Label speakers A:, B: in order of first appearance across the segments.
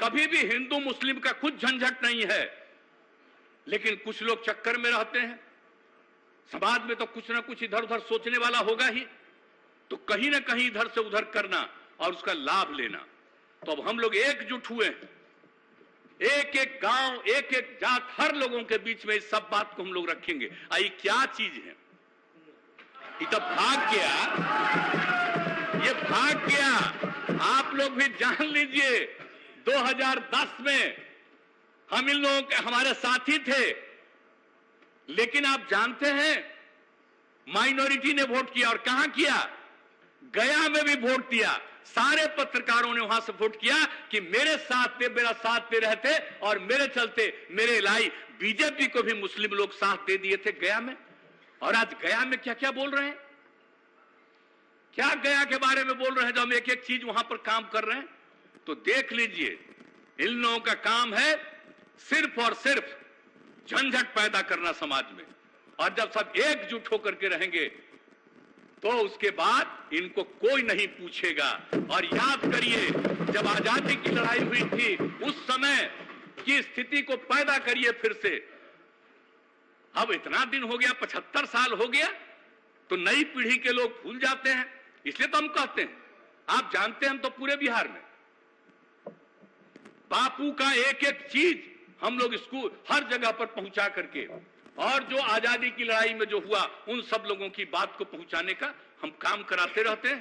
A: कभी भी हिंदू मुस्लिम का कुछ झंझट नहीं है, लेकिन कुछ लोग चक्कर में रहते हैं। समाज में तो कुछ ना कुछ इधर उधर सोचने वाला होगा ही, तो कहीं ना कहीं इधर से उधर करना और उसका लाभ लेना। तो अब हम लोग एकजुट हुए हैं, एक एक गांव, एक एक जात, हर लोगों के बीच में इस सब बात को हम लोग रखेंगे। आई क्या चीज है, ये तो भाग गया, ये भाग गया। आप लोग भी जान लीजिए 2010 में हम इन लोगों के हमारे साथी थे, लेकिन आप जानते हैं माइनॉरिटी ने वोट किया, और कहां किया, गया में भी वोट दिया। सारे पत्रकारों ने वहां से वोट किया कि मेरे साथ थे, मेरा साथ दे रहे थे, और मेरे चलते मेरे लाई बीजेपी को भी मुस्लिम लोग साथ दे दिए थे गया में। और आज गया में क्या क्या बोल रहे हैं, क्या गया के बारे में बोल रहे हैं, जो हम एक एक चीज वहां पर काम कर रहे हैं। तो देख लीजिए, इन लोगों का काम है सिर्फ और सिर्फ झंझट पैदा करना समाज में। और जब सब एकजुट होकर के रहेंगे तो उसके बाद इनको कोई नहीं पूछेगा। और याद करिए, जब आजादी की लड़ाई हुई थी उस समय की स्थिति को पैदा करिए फिर से। अब इतना दिन हो गया, 75 साल हो गया, तो नई पीढ़ी के लोग भूल जाते हैं। इसलिए तो हम कहते हैं, आप जानते हैं हम तो पूरे बिहार में बापू का एक एक चीज हम लोग स्कूल हर जगह पर पहुंचा करके, और जो आजादी की लड़ाई में जो हुआ उन सब लोगों की बात को पहुंचाने का हम काम कराते रहते हैं,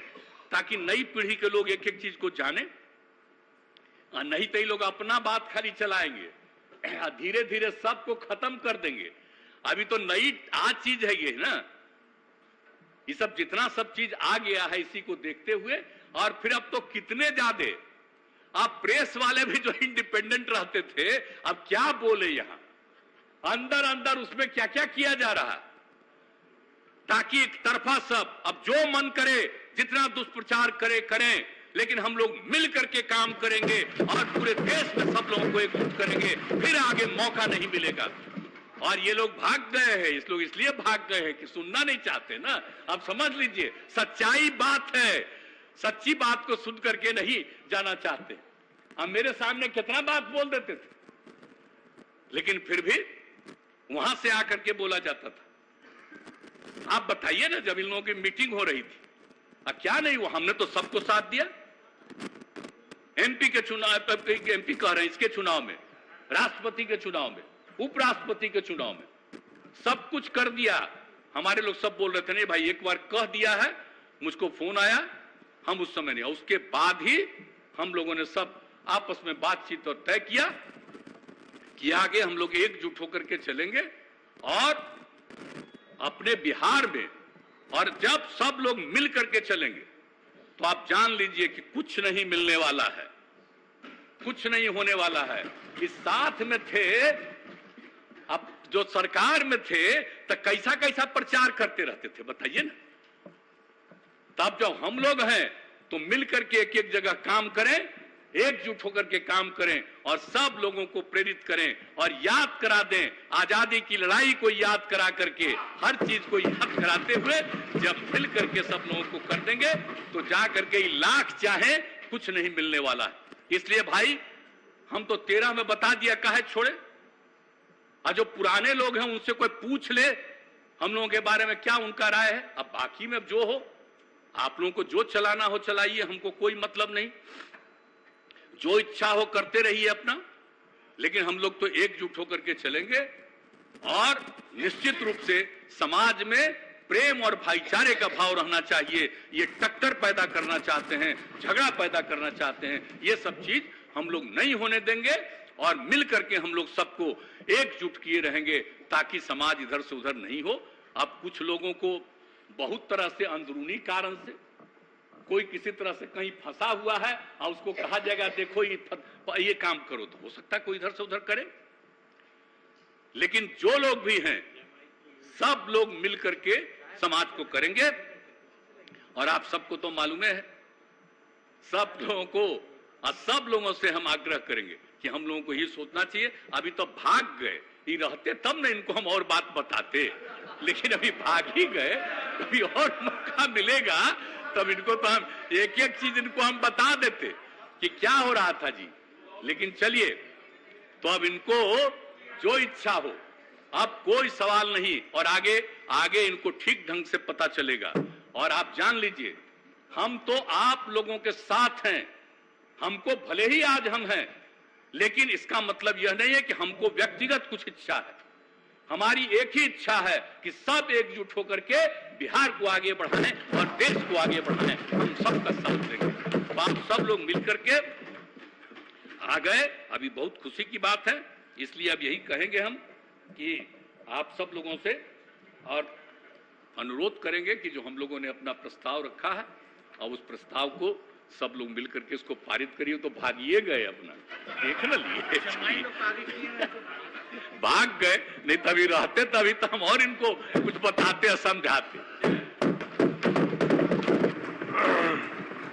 A: ताकि नई पीढ़ी के लोग एक एक चीज को जाने। नहीं तो ये लोग अपना बात खाली चलाएंगे, धीरे धीरे सबको खत्म कर देंगे। अभी तो नई आज चीज है ये ना, ये सब जितना सब चीज आ गया है इसी को देखते हुए। और फिर अब तो कितने ज्यादा आप प्रेस वाले भी जो इंडिपेंडेंट रहते थे, अब क्या बोले यहां अंदर अंदर उसमें क्या क्या किया जा रहा, ताकि एक तरफा सब अब जो मन करे जितना दुष्प्रचार करे करें, लेकिन हम लोग मिल करके काम करेंगे और पूरे देश में सब लोगों को एकजुट करेंगे, फिर आगे मौका नहीं मिलेगा। और ये लोग भाग गए हैं, इस लोग इसलिए भाग गए हैं कि सुनना नहीं चाहते ना। अब समझ लीजिए, सच्चाई बात है, सच्ची बात को सुन करके नहीं जाना चाहते। अब मेरे सामने कितना बात बोल देते थे, लेकिन फिर भी वहां से आकर के बोला जाता था। आप बताइए ना, जब इन लोगों की मीटिंग हो रही थी, अब क्या नहीं हुआ, हमने तो सबको साथ दिया। एमपी के चुनाव, एमपी कह रहे हैं इसके चुनाव में, राष्ट्रपति के चुनाव में, उपराष्ट्रपति के चुनाव में, सब कुछ कर दिया। हमारे लोग सब बोल रहे थे नहीं भाई, एक बार कह दिया है, मुझको फोन आया, हम उस समय नहीं, उसके बाद ही हम लोगों ने सब आपस में बातचीत और तय किया कि आगे हम लोग एकजुट होकर के चलेंगे और अपने बिहार में। और जब सब लोग मिल करके चलेंगे तो आप जान लीजिए कि कुछ नहीं मिलने वाला है, कुछ नहीं होने वाला है। इस साथ में थे, अब जो सरकार में थे तो कैसा कैसा प्रचार करते रहते थे बताइए ना। तब जब हम लोग हैं तो मिल करके एक एक जगह काम करें, एकजुट होकर के काम करें और सब लोगों को प्रेरित करें और याद करा दें, आजादी की लड़ाई को याद करा करके, हर चीज को याद कराते हुए जब मिल करके सब लोगों को कर देंगे तो जा करके लाख चाहे कुछ नहीं मिलने वाला है। इसलिए भाई हम तो 13 में बता दिया, काहे छोड़े। और जो पुराने लोग हैं उनसे कोई पूछ ले हम लोगों के बारे में क्या उनका राय है। अब बाकी में जो हो, आप लोगों को जो चलाना हो चलाइए, हमको कोई मतलब नहीं, जो इच्छा हो करते रहिए अपना, लेकिन हम लोग तो एकजुट होकर के चलेंगे। और निश्चित रूप से समाज में प्रेम और भाईचारे का भाव रहना चाहिए। ये टक्कर पैदा करना चाहते हैं, झगड़ा पैदा करना चाहते हैं, ये सब चीज हम लोग नहीं होने देंगे और मिल करके हम लोग सबको एकजुट किए रहेंगे ताकि समाज इधर से उधर नहीं हो। अब कुछ लोगों को बहुत तरह से अंदरूनी कारण से कोई किसी तरह से कहीं फंसा हुआ है और उसको कहा जाएगा देखो ये काम करो, तो हो सकता है कोई इधर से उधर करे। लेकिन जो लोग भी हैं सब लोग मिल करके समाज को करेंगे। और आप सबको तो मालूम है, सब लोगों को और सब लोगों से हम आग्रह करेंगे कि हम लोगों को ये सोचना चाहिए। अभी तो भाग गए, ये रहते तब ना इनको हम और बात बताते, लेकिन अभी भाग ही गए, कभी और मौका मिलेगा तब इनको तो हम एक एक चीज इनको हम बता देते कि क्या हो रहा था जी, लेकिन चलिए, तो अब इनको जो इच्छा हो, अब कोई सवाल नहीं, और आगे आगे इनको ठीक ढंग से पता चलेगा। और आप जान लीजिए, हम तो आप लोगों के साथ हैं। हमको भले ही आज हम हैं, लेकिन इसका मतलब यह नहीं है कि हमको व्यक्तिगत कुछ इच्छा है। हमारी एक ही इच्छा है कि सब एकजुट होकर के बिहार को आगे बढ़ाएं और देश को आगे बढ़ाएं। हम सबका साथ देंगे। तो आप सब लोग मिलकर के आ गए, अभी बहुत खुशी की बात है। इसलिए अब यही कहेंगे हम कि आप सब लोगों से, और अनुरोध करेंगे कि जो हम लोगों ने अपना प्रस्ताव रखा है, और उस प्रस्ताव को सब लोग मिलकर के इसको पारित करिए। तो भागिए गए, अपना देख न लिए, भाग गए, नहीं तभी रहते, तभी तो हम और इनको कुछ बताते समझाते।